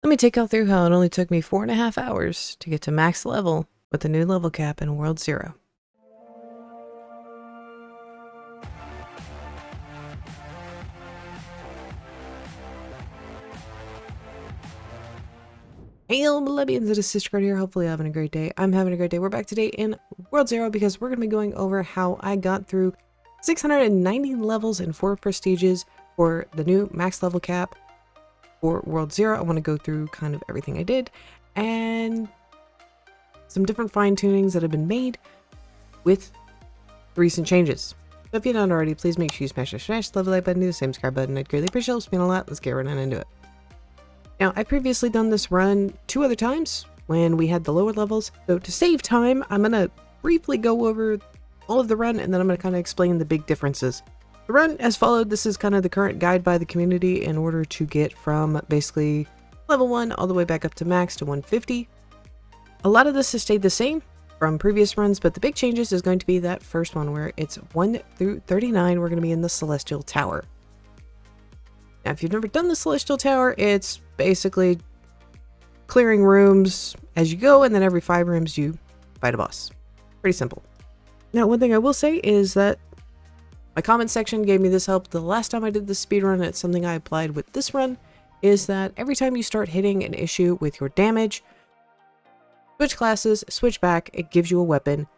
Let me take y'all through how it only took me 4.5 hours to get to max level with the new level cap in World 0. Hey, Malebians, it is Sister Card here. Hopefully, you're having a great day. I'm having a great day. We're back today in World 0 because we're going to be going over how I got through 690 levels and 4 prestiges for the new max level cap for World 0. I want to go through kind of everything I did and some different fine tunings that have been made with recent changes. So if you're not already, please make sure you smash the like button, do the same subscribe button. I'd greatly appreciate it. Helps me a lot. Let's get right on into it. Now, I've previously done this run 2 other times when we had the lower levels. So to save time, I'm going to briefly go over all of the run and then I'm going to kind of explain the big differences. The run as followed. This is kind of the current guide by the community in order to get from basically level 1 all the way back up to max to 150. A lot of this has stayed the same from previous runs, but the big changes is going to be that first one where it's 1 through 39. We're going to be in the Celestial Tower. Now, if you've never done the Celestial Tower, it's basically clearing rooms as you go, and then every 5 rooms you fight a boss. Pretty simple. Now, one thing I will say is that my comment section gave me this help the last time I did the speedrun. It's something I applied with this run, is that every time you start hitting an issue with your damage, switch classes, switch back, it gives you a weapon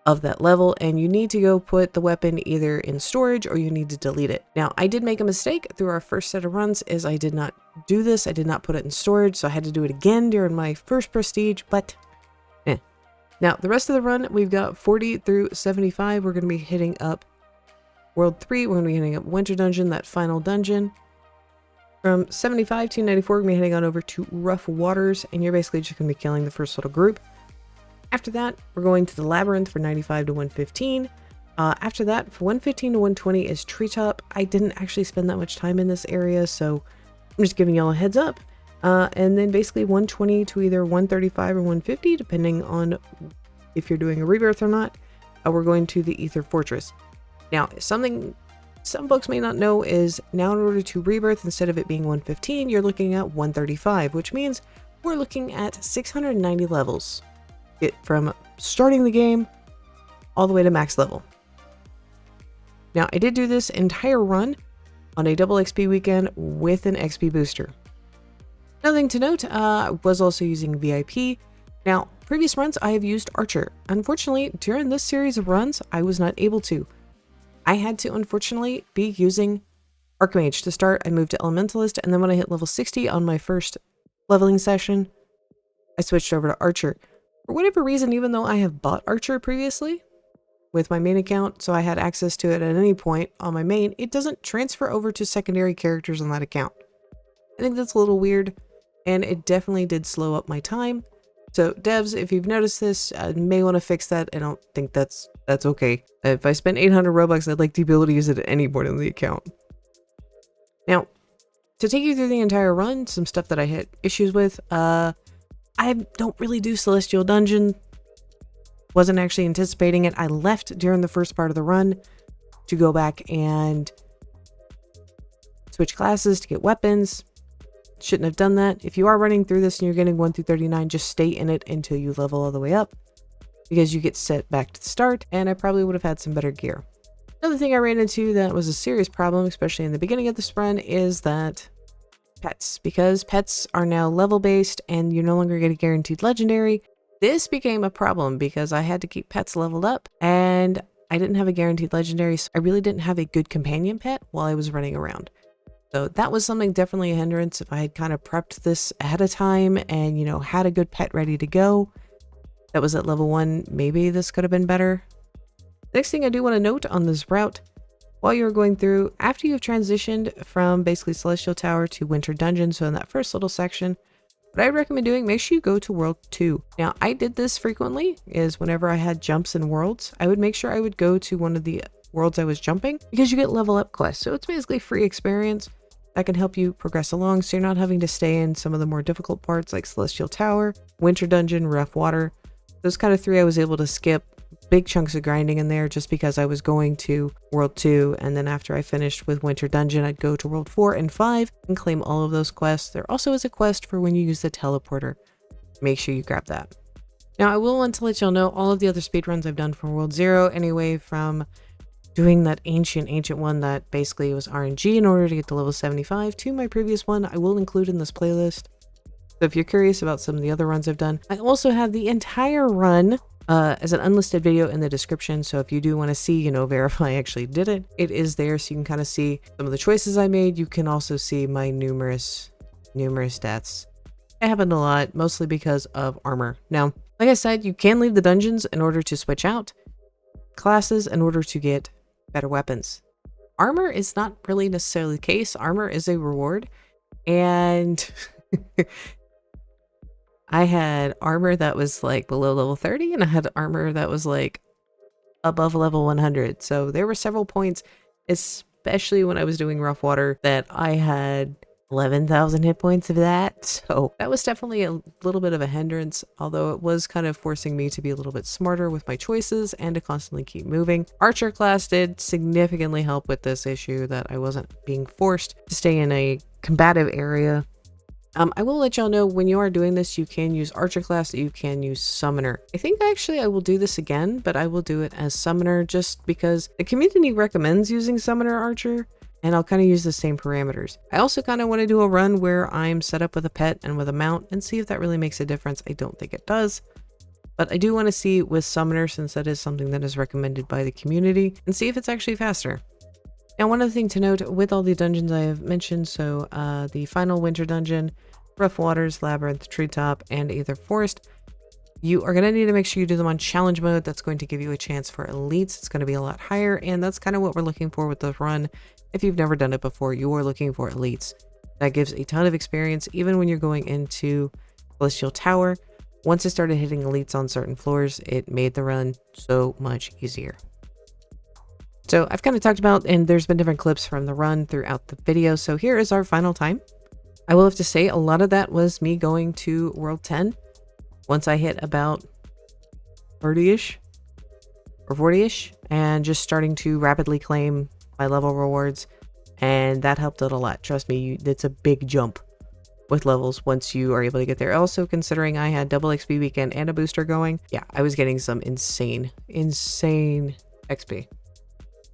of that level, and you need to go put the weapon either in storage or you need to delete it. Now, I did make a mistake through our first set of runs, is I did not do this. I did not put it in storage, so I had to do it again during my first prestige, but Now, the rest of the run, we've got 40 through 75. We're going to be hitting up World 3. We're going to be hitting up Winter Dungeon, that final dungeon. From 75 to 94, we're going to be heading on over to Rough Waters, and you're basically just going to be killing the first little group. After that, we're going to the Labyrinth for 95 to 115. After that, for 115 to 120 is Treetop. I didn't actually spend that much time in this area, so I'm just giving y'all a heads up. And then basically 120 to either 135 or 150, depending on if you're doing a rebirth or not. We're going to the Ether Fortress. Now, something some folks may not know is now in order to rebirth, instead of it being 115, you're looking at 135, which means we're looking at 690 levels. It from starting the game all the way to max level. Now, I did do this entire run on a double XP weekend with an XP booster. Another thing to note, I was also using VIP. Now, previous runs I have used Archer. Unfortunately, during this series of runs, I was not able to. I had to, unfortunately, be using Archmage to start. I moved to Elementalist, and then when I hit level 60 on my first leveling session, I switched over to Archer. For whatever reason, even though I have bought Archer previously with my main account, so I had access to it at any point on my main, it doesn't transfer over to secondary characters on that account. I think that's a little weird, and it definitely did slow up my time. So devs, if you've noticed this, I may want to fix that. I don't think that's okay. If I spend 800 Robux, I'd like the ability to use it at any point on the account. Now, to take you through the entire run, some stuff that I had issues with, I don't really do Celestial Dungeon. Wasn't actually anticipating it. I left during the first part of the run to go back and switch classes to get weapons. Shouldn't have done that. If you are running through this and you're getting 1 through 39, just stay in it until you level all the way up, because you get set back to the start, and I probably would have had some better gear. Another thing I ran into that was a serious problem, especially in the beginning of this run, is that pets. Because pets are now level based and you no longer get a guaranteed legendary, this became a problem because I had to keep pets leveled up and I didn't have a guaranteed legendary, so I really didn't have a good companion pet while I was running around. So that was something definitely a hindrance. If I had kind of prepped this ahead of time and, you know, had a good pet ready to go that was at level 1, maybe this could have been better. Next thing I do want to note on this route, while you're going through, after you've transitioned from basically Celestial Tower to Winter Dungeon, so in that first little section, what I recommend doing, make sure you go to World 2. Now, I did this frequently, is whenever I had jumps in worlds, I would make sure I would go to one of the worlds I was jumping, because you get level up quests. So it's basically free experience that can help you progress along, so you're not having to stay in some of the more difficult parts like Celestial Tower, Winter Dungeon, Rough Water. Those kind of 3 I was able to skip big chunks of grinding in there just because I was going to World 2, and then after I finished with Winter Dungeon, I'd go to World 4 and 5 and claim all of those quests. There also is a quest for when you use the teleporter. Make sure you grab that. Now, I will want to let y'all know all of the other speedruns I've done from World 0, anyway, from doing that ancient one that basically was RNG in order to get to level 75 to my previous one. I will include in this playlist. So if you're curious about some of the other runs I've done, I also have the entire run as an unlisted video in the description. So if you do want to see, you know, verify I actually did it, it is there. So you can kind of see some of the choices I made. You can also see my numerous stats. It happened a lot, mostly because of armor. Now, like I said, you can leave the dungeons in order to switch out classes in order to get better weapons. Armor is not really necessarily the case. Armor is a reward, and I had armor that was like below level 30, and I had armor that was like above level 100. So there were several points, especially when I was doing rough water, that I had 11,000 hit points of that. So that was definitely a little bit of a hindrance, although it was kind of forcing me to be a little bit smarter with my choices and to constantly keep moving. Archer class did significantly help with this issue, that I wasn't being forced to stay in a combative area. I will let y'all know when you are doing this, you can use Archer class, you can use Summoner. I think actually I will do this again, but I will do it as Summoner just because the community recommends using Summoner Archer, and I'll kind of use the same parameters. I also kind of want to do a run where I'm set up with a pet and with a mount and see if that really makes a difference. I don't think it does, but I do want to see with Summoner, since that is something that is recommended by the community, and see if it's actually faster. Now, one other thing to note with all the dungeons I have mentioned, so the final Winter Dungeon, Rough Waters, Labyrinth, Treetop, and Aether Forest, you are going to need to make sure you do them on challenge mode. That's going to give you a chance for elites. It's going to be a lot higher, and that's kind of what we're looking for with the run. If you've never done it before, you are looking for elites. That gives a ton of experience, even when you're going into Celestial Tower. Once I started hitting elites on certain floors, it made the run so much easier. So I've kind of talked about, and there's been different clips from the run throughout the video. So here is our final time. I will have to say a lot of that was me going to World 10. Once I hit about 30-ish or 40-ish and just starting to rapidly claim my level rewards. And that helped out a lot. Trust me, it's a big jump with levels once you are able to get there. Also, considering I had double XP weekend and a booster going, yeah, I was getting some insane XP.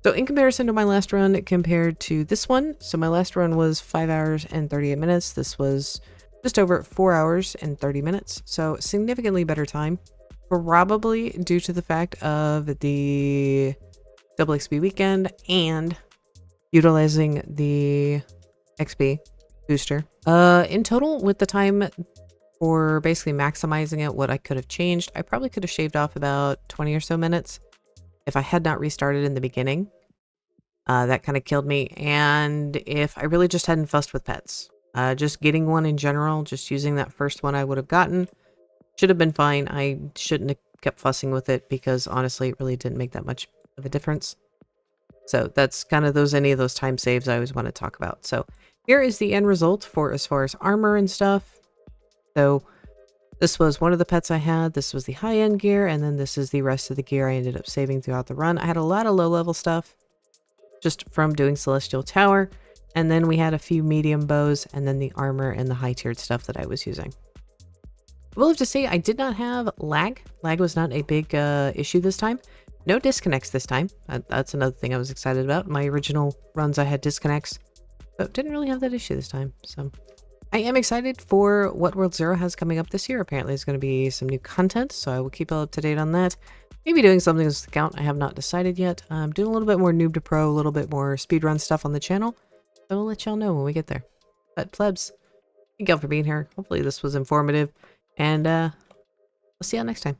So in comparison to my last run compared to this one, so my last run was 5 hours and 38 minutes. This was just over 4 hours and 30 minutes. So significantly better time, probably due to the fact of the double XP weekend and utilizing the XP booster. In total, with the time for basically maximizing it, what I could have changed, I probably could have shaved off about 20 or so minutes if I had not restarted in the beginning. That kind of killed me. And if I really just hadn't fussed with pets, just getting one in general, just using that first one I would have gotten, should have been fine. I shouldn't have kept fussing with it because honestly, it really didn't make that much of a difference. So that's kind of any of those time saves I always want to talk about. So here is the end result for as far as armor and stuff. So this was one of the pets I had. This was the high-end gear, and then this is the rest of the gear I ended up saving throughout the run. I had a lot of low-level stuff just from doing Celestial Tower, and then we had a few medium bows, and then the armor and the high-tiered stuff that I was using. I will have to say I did not have lag. Lag was not a big issue this time. No disconnects this time. That's another thing I was excited about. My original runs I had disconnects, but didn't really have that issue this time. So I am excited for what World 0 has coming up this year. Apparently there's going to be some new content, so I will keep up to date on that. Maybe doing something with the account. I have not decided yet. I'm doing a little bit more noob to pro, a little bit more speedrun stuff on the channel. I will let y'all know when we get there. But plebs, thank y'all for being here. Hopefully this was informative, and I'll see y'all next time.